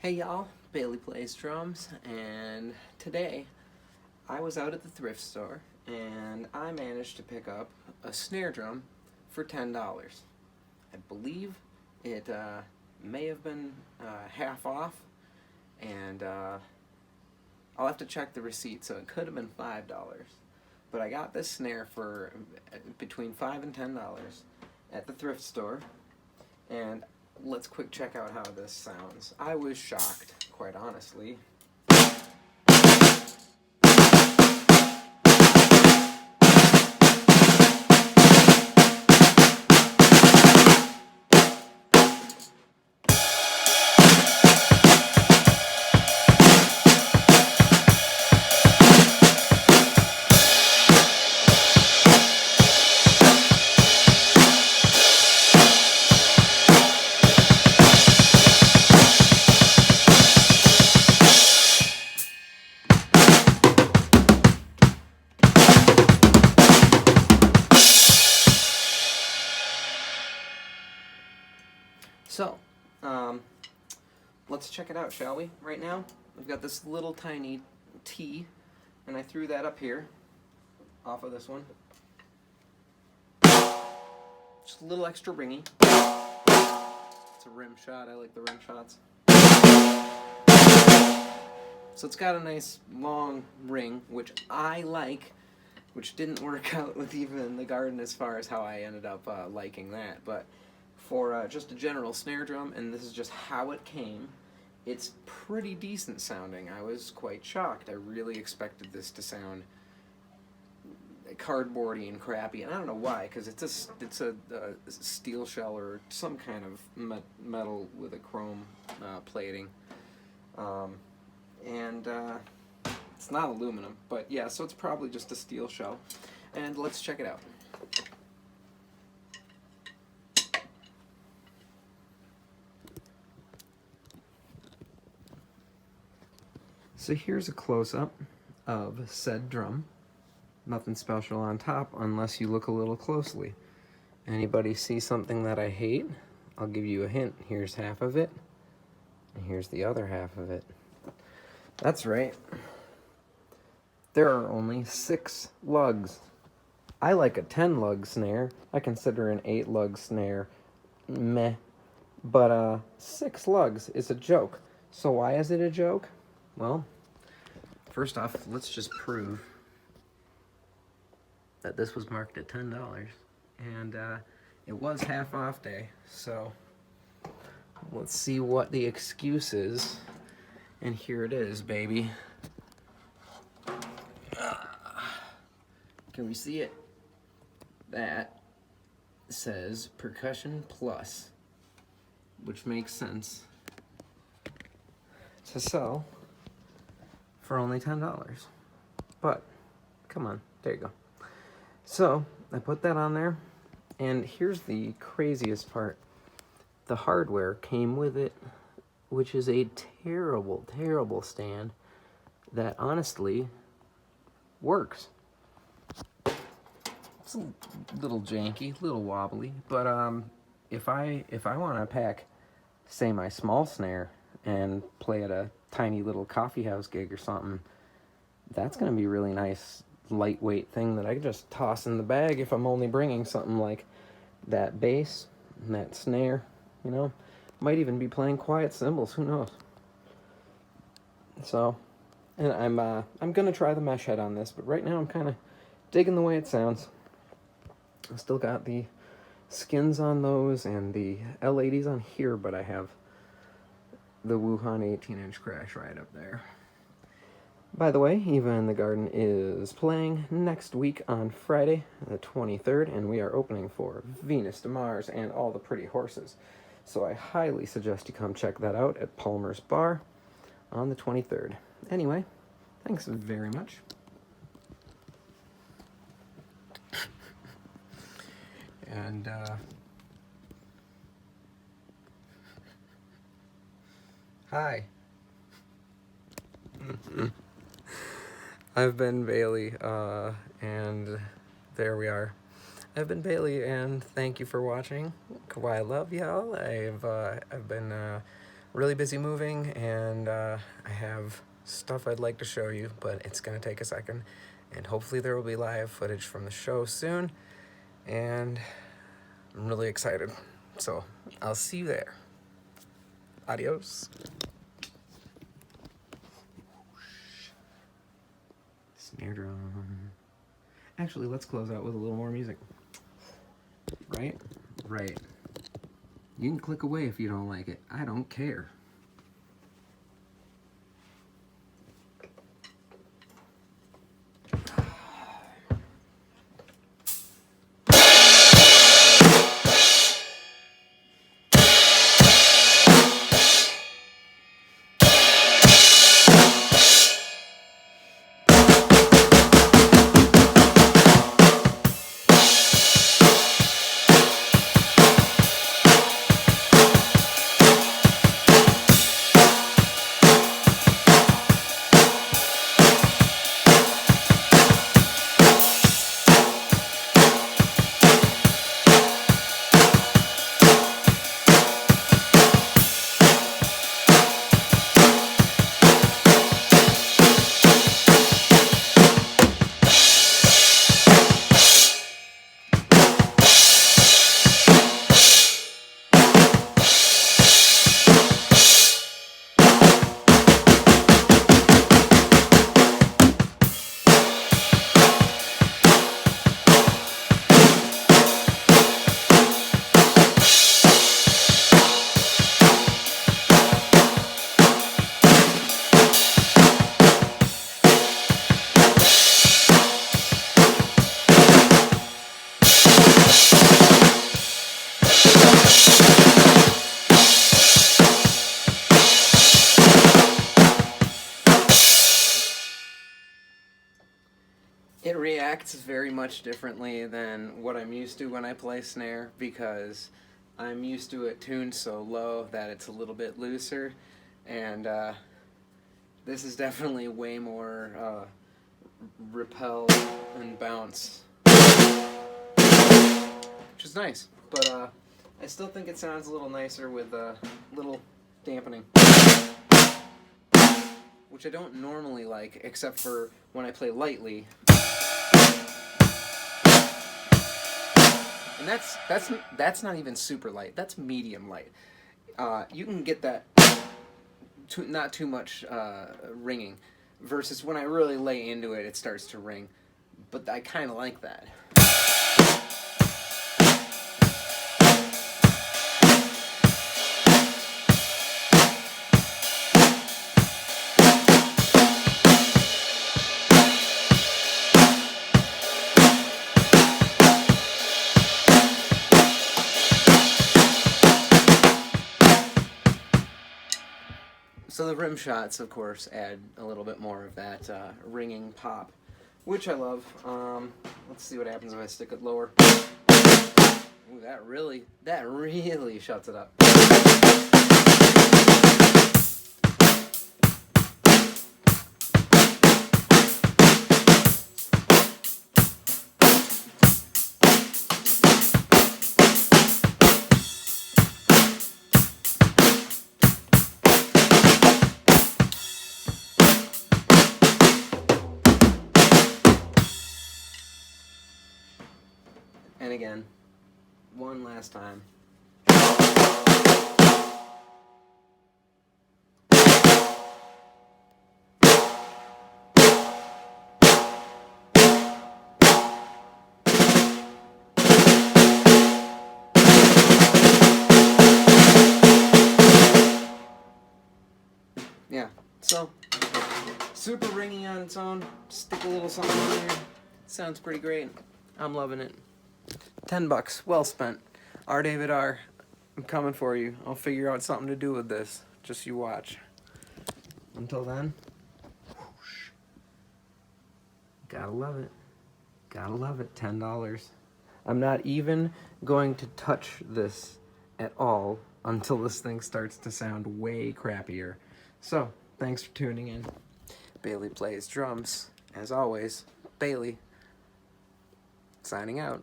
Hey y'all, Bailey plays drums, and today I was out at the thrift store and I managed to pick up a snare drum for $10. I believe it may have been half off, and I'll have to check the receipt, so it could have been $5. But I got this snare for between $5 and $10 at the thrift store, and let's quick check out how this sounds. I was shocked, quite honestly. So, let's check it out, shall we? Right now, we've got this little tiny T, and I threw that up here, off of this one. Just a little extra ringy. It's a rim shot, I like the rim shots. So it's got a nice long ring, which I like, which didn't work out with even the garden as far as how I ended up liking that, but for just a general snare drum, and this is just how it came, it's pretty decent sounding. I was quite shocked. I really expected this to sound cardboardy and crappy, and I don't know why, because it's a steel shell or some kind of metal with a chrome plating, and it's not aluminum, but yeah, so it's probably just a steel shell. And let's check it out. So here's a close-up of said drum. Nothing special on top unless you look a little closely. Anybody see something that I hate? I'll give you a hint. Here's half of it, and here's the other half of it. That's right. There are only 6 lugs. I like a 10-lug snare. I consider an 8-lug snare meh. But 6 lugs is a joke. So why is it a joke? Well, first off, let's just prove that this was marked at $10, and it was half off day, so let's see what the excuse is, and here it is, baby. Can we see it? That says Percussion Plus, which makes sense to sell for only $10. But come on, there you go. So I put that on there, and here's the craziest part. The hardware came with it, which is a terrible, terrible stand that honestly works. It's a little janky, a little wobbly, but if I want to pack, say, my small snare and play at a tiny little coffee house gig or something, that's going to be really nice, lightweight thing that I can just toss in the bag if I'm only bringing something like that bass and that snare, you know. Might even be playing quiet cymbals, who knows. So, and I'm going to try the mesh head on this, but right now I'm kind of digging the way it sounds. I still got the skins on those and the L80s on here, but I have the Wuhan 18-inch crash right up there. By the way, Eva in the Garden is playing next week on Friday, the 23rd, and we are opening for Venus to Mars and All the Pretty Horses. So I highly suggest you come check that out at Palmer's Bar on the 23rd. Anyway, thanks very much. And hi. I've been Bailey, and there we are. I've been Bailey, and thank you for watching. KAWAII love y'all. I've been really busy moving, and I have stuff I'd like to show you, but it's gonna take a second, and hopefully there will be live footage from the show soon, and I'm really excited. So I'll see you there. Adios. Snare drum. Actually, let's close out with a little more music. Right? Right. You can click away if you don't like it. I don't care. It reacts very much differently than what I'm used to when I play snare, because I'm used to it tuned so low that it's a little bit looser, and this is definitely way more repel and bounce, which is nice, but I still think it sounds a little nicer with a little dampening, which I don't normally like, except for when I play lightly. And that's not even super light. That's medium light. You can get that not too much ringing, versus when I really lay into it, it starts to ring. But I kind of like that. So the rim shots, of course, add a little bit more of that ringing pop, which I love. Let's see what happens if I stick it lower. Ooh, that really shuts it up. And again, one last time. Yeah, so super ringy on its own. Stick a little something on there. Sounds pretty great. I'm loving it. $10, well spent. R. David R. I'm coming for you. I'll figure out something to do with this. Just you watch. Until then, whoosh. Gotta love it. Gotta love it. $10. I'm not even going to touch this at all until this thing starts to sound way crappier. So, thanks for tuning in. Bailey plays drums. As always, Bailey, signing out.